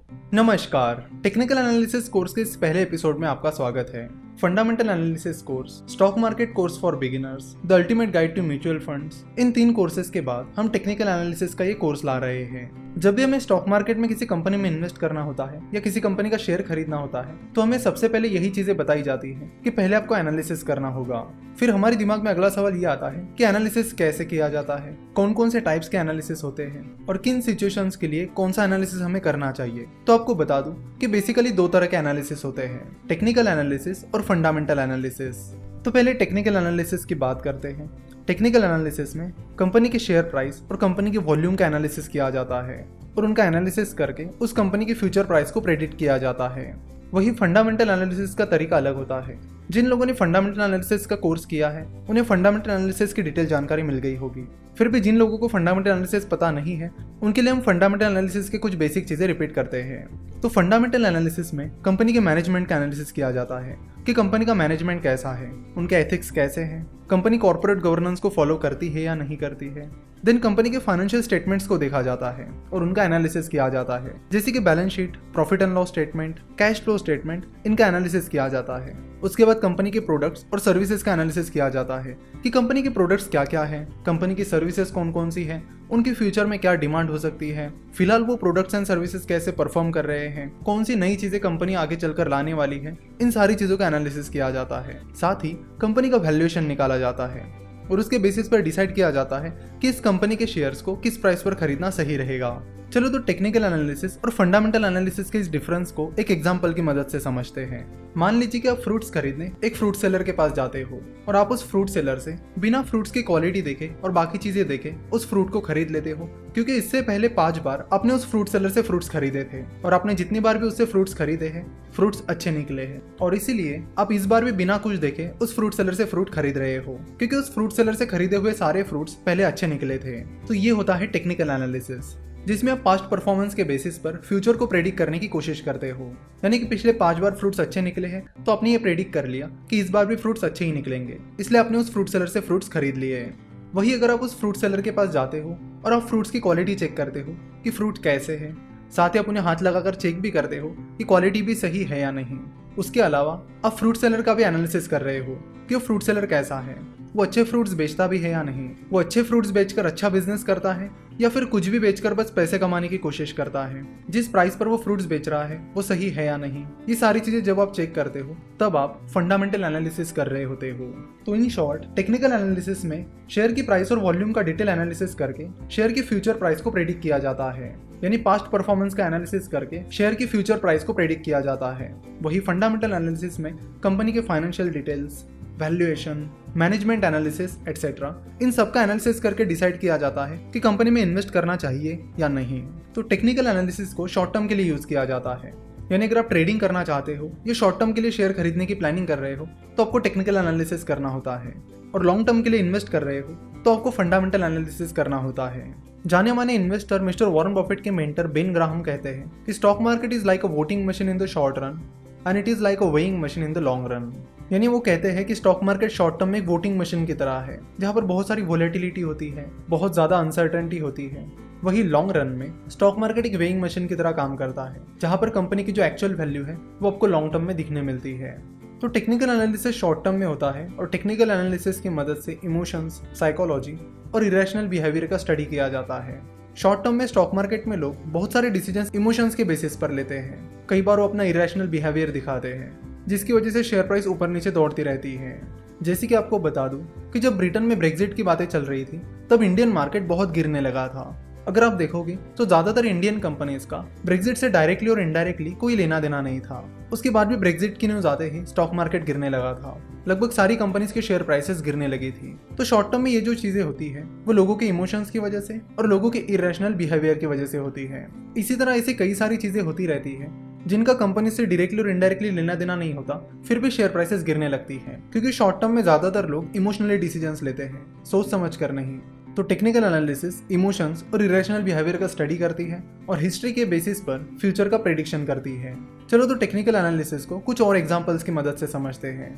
नमस्कार। Technical analysis course के इस पहले एपिसोड में आपका स्वागत है। Fundamental analysis course, stock market course for beginners, the ultimate guide to mutual funds, इन 3 कोर्सेज के बाद हम टेक्निकल एनालिसिस का ये कोर्स ला रहे हैं। जब भी हमें स्टॉक मार्केट में किसी कंपनी में इन्वेस्ट करना होता है या किसी कंपनी का शेयर खरीदना होता है तो हमें सबसे पहले यही चीजें बताई जाती हैं कि पहले आपको एनालिसिस करना होगा। फिर हमारे दिमाग में अगला सवाल ये आता है कि एनालिसिस कैसे किया जाता है, कौन कौन से टाइप्स के एनालिसिस होते हैं और किन सिचुएशंस के लिए कौन सा एनालिसिस हमें करना चाहिए। तो आपको बता दूं कि बेसिकली 2 तरह के एनालिसिस होते हैं, टेक्निकल एनालिसिस और फंडामेंटल एनालिसिस। तो पहले टेक्निकल एनालिसिस की बात करते हैं। टेक्निकल एनालिसिस में कंपनी के शेयर प्राइस और कंपनी के वॉल्यूम का एनालिसिस किया जाता है और उनका एनालिसिस करके उस कंपनी की फ्यूचर प्राइस को प्रेडिक्ट किया जाता है। वही फंडामेंटल एनालिसिस का तरीका अलग होता है। जिन लोगों ने फंडामेंटल एनालिसिस का कोर्स किया है उन्हें फंडामेंटल एनालिसिस की डिटेल जानकारी मिल गई होगी। फिर भी जिन लोगों को फंडामेंटल एनालिसिस पता नहीं है उनके लिए हम फंडामेंटल एनालिसिस के कुछ बेसिक चीजें रिपीट करते हैं। तो फंडामेंटल एनालिसिस में कंपनी के मैनेजमेंट का एनालिसिस किया जाता है कि कंपनी का मैनेजमेंट कैसा है, उनके एथिक्स कैसे हैं, कंपनी कॉर्पोरेट गवर्नेंस को फॉलो करती है या नहीं करती है। देन कंपनी के फाइनेंशियल स्टेटमेंट्स को देखा जाता है और उनका एनालिसिस किया जाता है, जैसे कि balance sheet, profit and loss statement, cash flow statement, इनका एनालिसिस किया जाता है। उसके बाद कंपनी के प्रोडक्ट्स और सर्विसेज का एनालिसिस किया जाता है कि कंपनी के प्रोडक्ट्स क्या क्या हैं, कंपनी की सर्विसेज कौन कौन सी हैं, उनकी फ्यूचर में क्या डिमांड हो सकती है, फिलहाल वो प्रोडक्ट्स एंड सर्विसेज कैसे परफॉर्म कर रहे हैं, कौन सी नई चीजें कंपनी आगे चलकर लाने वाली है। इन सारी चीजों का एनालिसिस किया जाता है। साथ ही कंपनी का वैल्यूएशन निकाला जाता है और उसके बेसिस पर डिसाइड किया जाता है कि इस कंपनी के शेयर्स को किस प्राइस पर खरीदना सही रहेगा। चलो तो टेक्निकल एनालिसिस और फंडामेंटल एनालिसिस के इस डिफरेंस को एक एग्जांपल की मदद से समझते हैं। मान लीजिए कि आप फ्रूट्स खरीदने एक फ्रूट सेलर के पास जाते हो और आप उस फ्रूट सेलर से बिना फ्रूट्स की क्वालिटी देखे और बाकी चीजें देखे उस फ्रूट को खरीद लेते हो, क्योंकि इससे पहले 5 बार आपने उस फ्रूट सेलर से फ्रूट्स खरीदे थे और आपने जितनी बार भी उससे फ्रूट्स खरीदे हैं फ्रूट्स अच्छे निकले हैं और इसीलिए आप इस बार भी बिना कुछ देखे उस फ्रूट सेलर से फ्रूट खरीद रहे हो, क्योंकि उस फ्रूट सेलर से खरीदे हुए सारे फ्रूट्स पहले अच्छे निकले थे। तो ये होता है टेक्निकल एनालिसिस, जिसमें आप पास्ट परफॉर्मेंस के बेसिस पर फ्यूचर को प्रेडिक्ट करने की कोशिश करते हो। यानी कि पिछले 5 बार फ्रूट्स अच्छे निकले हैं तो आपने ये प्रेडिक्ट कर लिया कि इस बार भी फ्रूट्स अच्छे ही निकलेंगे, इसलिए आपने उस फ्रूट सेलर से फ्रूट्स खरीद लिए हैं। वही अगर आप उस फ्रूट सेलर के पास जाते हो और आप फ्रूट्स की क्वालिटी चेक करते हो कि फ्रूट कैसे है, साथ ही आप उन्हें हाथ लगाकर चेक भी करते हो कि क्वालिटी भी सही है या नहीं। उसके अलावा आप फ्रूट सेलर का भी एनालिसिस कर रहे हो कि वो फ्रूट सेलर कैसा है, वो अच्छे फ्रूट्स बेचता भी है या नहीं, वो अच्छे फ्रूट्स बेचकर अच्छा बिजनेस करता है या फिर कुछ भी बेचकर बस पैसे कमाने की कोशिश करता है, जिस प्राइस पर वो फ्रूट्स बेच रहा है वो सही है या नहीं। ये सारी चीजें जब आप चेक करते हो तब आप फंडामेंटल एनालिसिस कर रहे होते हो। तो इन शॉर्ट टेक्निकल एनालिसिस में शेयर की प्राइस और वॉल्यूम का डिटेल एनालिसिस करके शेयर की फ्यूचर प्राइस को प्रेडिक्ट किया जाता है, यानी पास्ट परफॉर्मेंस का एनालिसिस करके शेयर की फ्यूचर प्राइस को प्रेडिक्ट किया जाता है। वही फंडामेंटल एनालिसिस में कंपनी के financial details, valuation, management analysis etcetera, इन सब का एनालिसिस करके डिसाइड किया जाता है कि कंपनी में इन्वेस्ट करना चाहिए या नहीं। तो टेक्निकल एनालिसिस को शॉर्ट टर्म के लिए यूज किया जाता है, यानी अगर आप ट्रेडिंग करना चाहते हो या शॉर्ट टर्म के लिए शेयर खरीदने की प्लानिंग कर रहे हो तो आपको टेक्निकल एनालिसिस करना होता है, और लॉन्ग टर्म के लिए इन्वेस्ट कर रहे हो तो आपको फंडामेंटल एनालिसिस करना होता है। जाने माने इन्वेस्टर मिस्टर वॉरेन बफेट के मेंटर बेन ग्राहम कहते हैं कि stock market is like a voting machine in the short run and it is like a weighing machine in the long run. यानी वो कहते हैं कि स्टॉक मार्केट शॉर्ट टर्म में एक वोटिंग मशीन की तरह है जहां पर बहुत सारी वोलेटिलिटी होती है, बहुत ज्यादा अनसर्टेनिटी होती है। वही लॉन्ग रन में स्टॉक मार्केट एक वेइंग मशीन की तरह काम करता है जहां पर कंपनी की जो एक्चुअल वैल्यू है वो आपको लॉन्ग टर्म में दिखने मिलती है। तो टेक्निकल एनालिसिस शॉर्ट टर्म में होता है और टेक्निकल एनालिसिस की मदद से इमोशंस, साइकोलॉजी और इरेशनल बिहेवियर का स्टडी किया जाता है। शॉर्ट टर्म में स्टॉक मार्केट में लोग बहुत सारे डिसीजंस इमोशंस के बेसिस पर लेते हैं। कई बार वो अपना इरेशनल बिहेवियर दिखाते हैं जिसकी वजह से शेयर प्राइस ऊपर नीचे दौड़ती रहती है। जैसे कि आपको बता दूं कि जब ब्रिटेन में ब्रेक्जिट की बातें चल रही थी तब इंडियन मार्केट बहुत गिरने लगा था। अगर आप देखोगे तो ज्यादातर इंडियन कंपनीज का ब्रेक्जिट से डायरेक्टली और इनडायरेक्टली कोई लेना देना नहीं था। उसके बाद भी ब्रेक्जिट की न्यूज आते ही स्टॉक मार्केट गिरने लगा था, लगभग सारी कंपनीज के शेयर प्राइसेस गिरने लगी थी। तो शॉर्ट टर्म में ये जो चीजें होती है वो लोगों के इमोशंस की वजह से और लोगों के इरेशनल बिहेवियर की वजह से होती है। इसी तरह ऐसी कई सारी चीजें होती रहती है जिनका कंपनी से डायरेक्टली और इनडायरेक्टली लेना देना नहीं होता, फिर भी शेयर प्राइसेस गिरने लगती हैं, क्योंकि शॉर्ट टर्म में ज्यादातर लोग इमोशनली डिसीजंस लेते हैं, सोच समझ कर नहीं। तो टेक्निकल एनालिसिस इमोशंस और इरेशनल बिहेवियर का स्टडी करती है और हिस्ट्री के बेसिस पर फ्यूचर का प्रेडिक्शन करती है। चलो तो टेक्निकल एनालिसिस को कुछ और एग्जांपल्स की मदद से समझते हैं।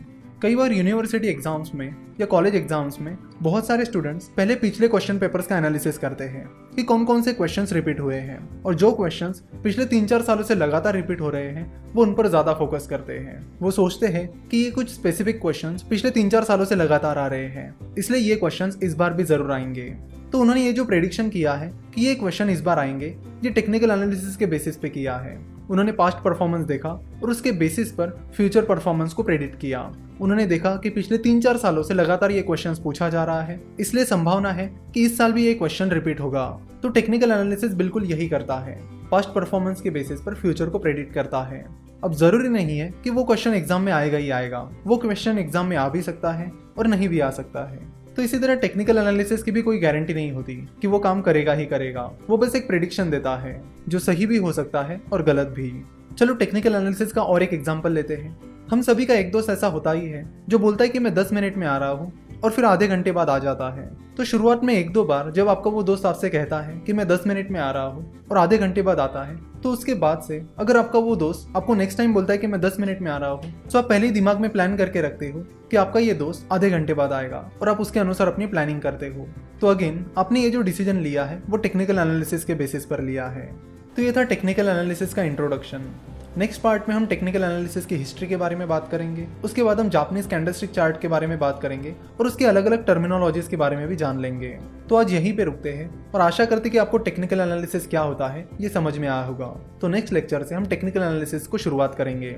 कई बार यूनिवर्सिटी एग्जाम्स में या कॉलेज एग्जाम्स में बहुत सारे स्टूडेंट्स पहले पिछले क्वेश्चन पेपर्स का एनालिसिस करते हैं कि कौन कौन से क्वेश्चंस रिपीट हुए हैं, और जो क्वेश्चंस पिछले 3-4 सालों से लगातार रिपीट हो रहे हैं वो उन पर ज़्यादा फोकस करते हैं। वो सोचते हैं कि ये कुछ स्पेसिफिक क्वेश्चंस पिछले 3-4 सालों से लगातार आ रहे हैं, इसलिए ये क्वेश्चंस इस बार भी ज़रूर आएंगे। तो उन्होंने ये जो प्रेडिक्शन किया है कि ये क्वेश्चन इस बार आएंगे, ये टेक्निकल एनालिसिस के बेसिस पे किया है। उन्होंने पास्ट परफॉर्मेंस देखा और उसके बेसिस पर फ्यूचर परफॉर्मेंस को प्रेडिक्ट किया। उन्होंने देखा कि पिछले 3-4 सालों से लगातार ये क्वेश्चंस पूछा जा रहा है, इसलिए संभावना है कि इस साल भी ये क्वेश्चन रिपीट होगा। तो टेक्निकल एनालिसिस बिल्कुल यही करता है, पास्ट परफॉर्मेंस के बेसिस पर फ्यूचर को प्रेडिक्ट करता है। अब जरूरी नहीं है कि वो क्वेश्चन एग्जाम में आएगा ही आएगा, वो क्वेश्चन एग्जाम में आ भी सकता है और नहीं भी आ सकता है। तो इसी तरह टेक्निकल एनालिसिस की भी कोई गारंटी नहीं होती कि वो काम करेगा ही करेगा, वो बस एक प्रेडिक्शन देता है जो सही भी हो सकता है और गलत भी। चलो टेक्निकल एनालिसिस का और एक एग्जांपल लेते हैं। हम सभी का एक दोस्त ऐसा होता ही है जो बोलता है कि मैं 10 मिनट में आ रहा हूँ और फिर आधे घंटे बाद आ जाता है। तो शुरुआत में 1-2 बार जब आपका वो दोस्त आपसे कहता है कि मैं 10 मिनट में आ रहा हूँ और आधे घंटे बाद आता है, तो उसके बाद से अगर आपका वो दोस्त आपको नेक्स्ट टाइम बोलता है कि मैं 10 मिनट में आ रहा हूँ, तो आप पहले ही दिमाग में प्लान करके रखते हो कि आपका ये दोस्त आधे घंटे बाद आएगा और आप उसके अनुसार अपनी प्लानिंग करते हो। तो अगेन आपने ये जो डिसीजन लिया है वो टेक्निकल एनालिसिस के बेसिस पर लिया है। तो ये था टेक्निकल एनालिसिस का इंट्रोडक्शन। नेक्स्ट पार्ट में हम टेक्निकल एनालिसिस की हिस्ट्री के बारे में बात करेंगे, उसके बाद हम जापानीज कैंडलस्टिक चार्ट के बारे में बात करेंगे और उसके अलग अलग टर्मिनोलॉजीज के बारे में भी जान लेंगे। तो आज यहीं पे रुकते हैं और आशा करते हैं कि आपको टेक्निकल एनालिसिस क्या होता है ये समझ में आया होगा। तो नेक्स्ट लेक्चर से हम टेक्निकल एनालिसिस को शुरुआत करेंगे।